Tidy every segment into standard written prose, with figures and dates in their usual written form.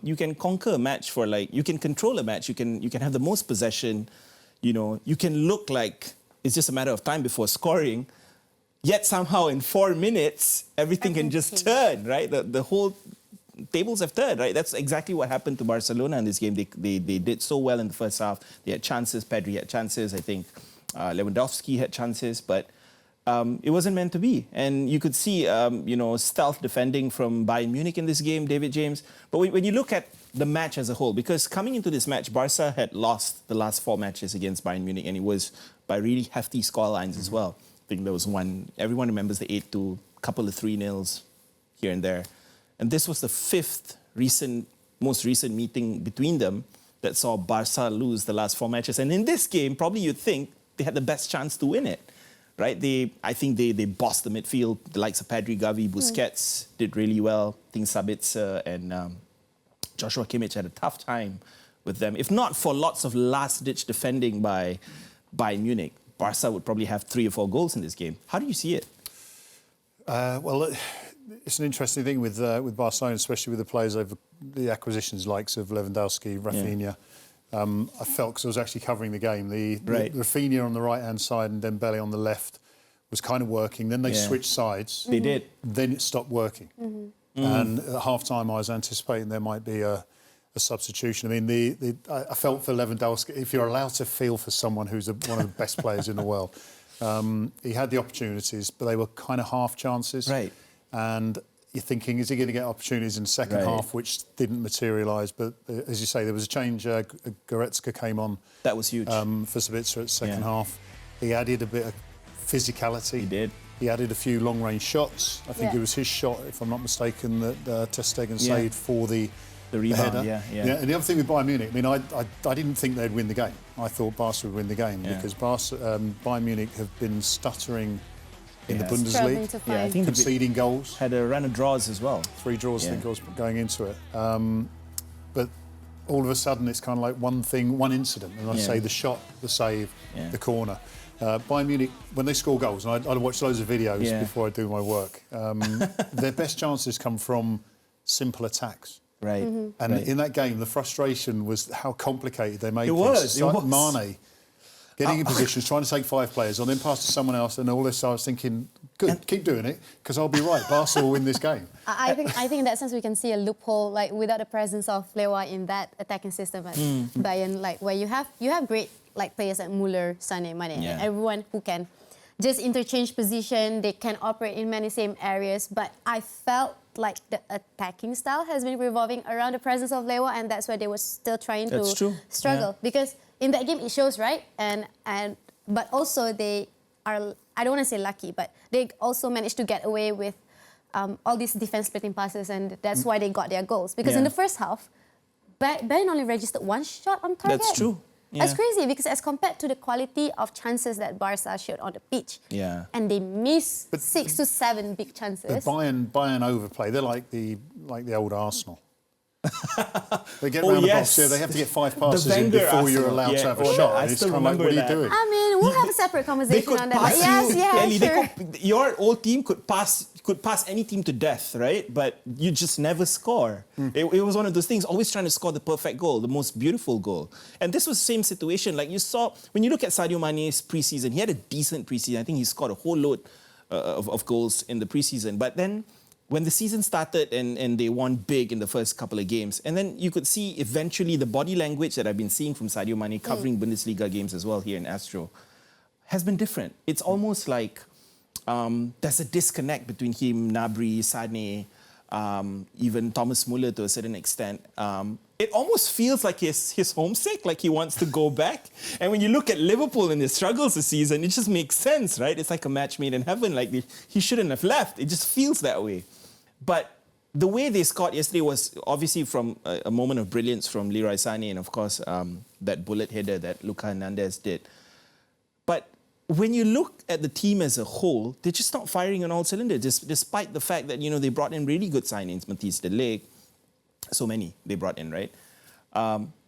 you can conquer a match for you can control a match. You can have the most possession. You can look like it's just a matter of time before scoring. Yet somehow in 4 minutes, everything can just turn, right? The whole tables have turned, right? That's exactly what happened to Barcelona in this game. They did so well in the first half. They had chances. Pedri had chances. I think Lewandowski had chances, but it wasn't meant to be. And you could see, stealth defending from Bayern Munich in this game, David James. But when you look at the match as a whole, because coming into this match, Barca had lost the last 4 matches against Bayern Munich, and it was by really hefty scorelines as well. I think there was one, everyone remembers the 8-2, couple of 3-0s here and there. And this was the fifth most recent meeting between them that saw Barca lose the last 4 matches. And in this game, probably you'd think they had the best chance to win it, right? I think they bossed the midfield. The likes of Pedri, Gavi, Busquets did really well. I think Sabitzer and Joshua Kimmich had a tough time with them. If not for lots of last-ditch defending by Bayern Munich, Barca would probably have 3 or 4 goals in this game. How do you see it? Well, it's an interesting thing with Barcelona, especially with the players over the acquisitions likes of Lewandowski, Rafinha. I felt, because I was actually covering the game, the Rafinha on the right-hand side and Dembele on the left was kind of working. Then they switched sides. They did. Then it stopped working. And at half-time, I was anticipating there might be a substitution. I mean, I felt for Lewandowski, if you're allowed to feel for someone who's one of the best players in the world, he had the opportunities, but they were kind of half chances. Right. And you're thinking, is he going to get opportunities in the second half, which didn't materialise? But as you say, there was a change. Goretzka came on. That was huge. For Sabitzer at second half. He added a bit of physicality. He did. He added a few long-range shots. I think it was his shot, if I'm not mistaken, that Ter Stegen saved for the rebound. The header. And the other thing with Bayern Munich, I mean, I didn't think they'd win the game. I thought Barca would win the game because Bayern Munich have been stuttering in the Bundesliga. I think conceding goals. Had a run of draws as well. 3 draws, I think, was going into it. But all of a sudden, it's kind of like one thing, one incident. And I say the shot, the save, the corner. Bayern Munich, when they score goals, and I watch loads of videos before I do my work, their best chances come from simple attacks. Right. And in that game, the frustration was how complicated they made things. It was. Mane getting in positions, trying to take 5 players on, then pass to someone else, and all this. I was thinking, good, keep doing it, because I'll be right. Barca will win this game. I think in that sense we can see a loophole, like without the presence of Lewa in that attacking system at Bayern, like where you have great players like Müller, Sané, Mane, and everyone who can just interchange position. They can operate in many same areas, but I felt like the attacking style has been revolving around the presence of Lewa, and that's why they were still trying to struggle. Because in that game it shows, right? But also they are, I don't want to say lucky, but they also managed to get away with all these defense splitting passes, and that's why they got their goals. Because in the first half, Bayern only registered 1 shot on target. That's true. That's crazy, because as compared to the quality of chances that Barca showed on the pitch, and they missed 6 to 7 big chances. But Bayern overplay. They're like the old Arsenal. They get round the box. They have to get 5 passes in before you're allowed to have a shot. I still remember what are you doing? I mean, we'll have a separate conversation on that. Sure. Your old team could pass any team to death, right? But you just never score. It was one of those things, always trying to score the perfect goal, the most beautiful goal. And this was the same situation. Like you saw, when you look at Sadio Mane's preseason, he had a decent preseason. I think he scored a whole load of goals in the preseason. But then when the season started and they won big in the first couple of games, and then you could see eventually the body language that I've been seeing from Sadio Mane covering Bundesliga games as well here in Astro has been different. It's almost like there's a disconnect between him, Gnabry, Sané, even Thomas Müller to a certain extent. It almost feels like he's homesick, like he wants to go back. And when you look at Liverpool and their struggles this season, it just makes sense, right? It's like a match made in heaven. Like he shouldn't have left. It just feels that way. But the way they scored yesterday was obviously from a moment of brilliance from Leroy Sané, and of course that bullet header that Lucas Hernandez did. But when you look at the team as a whole, they're just not firing on all cylinders, despite the fact that, they brought in really good signings, Matthijs de Ligt, so many they brought in, right?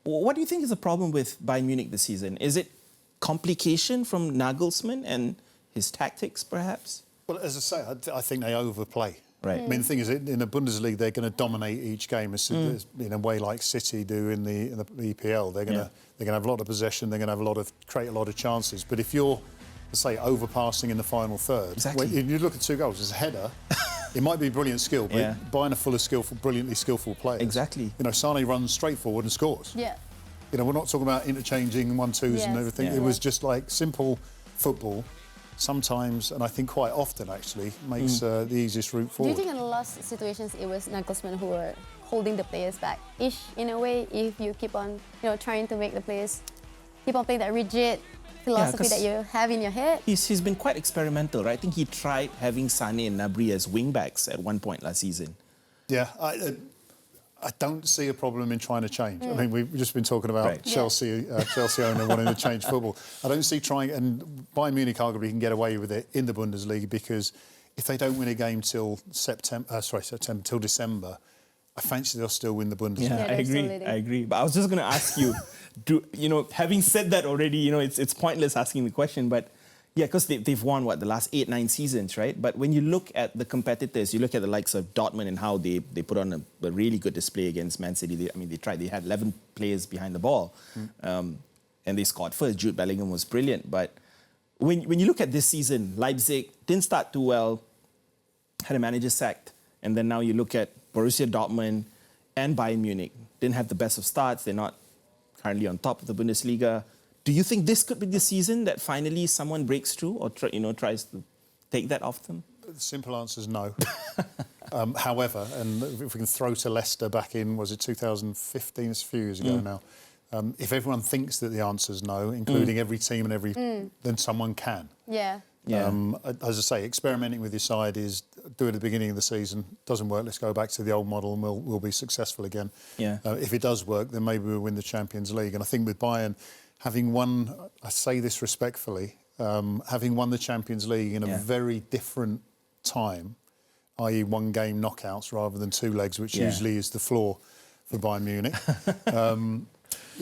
What do you think is the problem with Bayern Munich this season? Is it complication from Nagelsmann and his tactics, perhaps? Well, as I say, I think they overplay. Right. I mean, the thing is, in the Bundesliga, they're going to dominate each game in a way like City do in the EPL. They're going to have a lot of possession. They're going to create a lot of chances. But if you're, let's say, overpassing in the final third, exactly. when you look at 2 goals, there's a header. It might be brilliant skill, but Bayern are full of brilliantly skillful players. Exactly. You know, Sane runs straight forward and scores. Yeah. You know, we're not talking about interchanging 1-2s and everything. It was just like simple football. Sometimes, and I think quite often actually, makes the easiest route forward. Do you think in the last situations it was Nagelsmann who were holding the players back-ish in a way, if you keep on, trying to make the players keep on playing that rigid philosophy that you have in your head? He's been quite experimental, right? I think he tried having Sane and Gnabry as wing-backs at one point last season. Yeah, I don't see a problem in trying to change. I mean, we've just been talking about Chelsea owner wanting to change football. I don't see trying, and Bayern Munich arguably can get away with it in the Bundesliga because if they don't win a game till till December, I fancy they'll still win the Bundesliga. Yeah, I agree. But I was just going to ask you, having said that already, it's pointless asking the question, but yeah, because they've won, the last 8-9 seasons, right? But when you look at the competitors, you look at the likes of Dortmund and how they put on a really good display against Man City. They tried. They had 11 players behind the ball, and they scored first. Jude Bellingham was brilliant. But when you look at this season, Leipzig didn't start too well, had a manager sacked, and then now you look at Borussia Dortmund and Bayern Munich. Didn't have the best of starts. They're not currently on top of the Bundesliga. Do you think this could be the season that finally someone breaks through or tries to take that off them? The simple answer is no. However, and if we can throw to Leicester back in, was it 2015? It's a few years ago now. If everyone thinks that the answer is no, including every team and then someone can. Yeah. As I say, experimenting with your side is do it at the beginning of the season. Doesn't work, let's go back to the old model and we'll be successful again. Yeah. If it does work, then maybe we'll win the Champions League. And I think with Bayern, having won, I say this respectfully, having won the Champions League in a very different time, i.e. 1 game knockouts rather than 2 legs, which usually is the floor for Bayern Munich.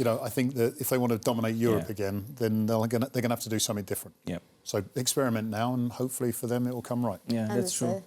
I think that if they want to dominate Europe again, then they're going to have to do something different. Yep. So experiment now, and hopefully for them it will come right. Yeah, that's true.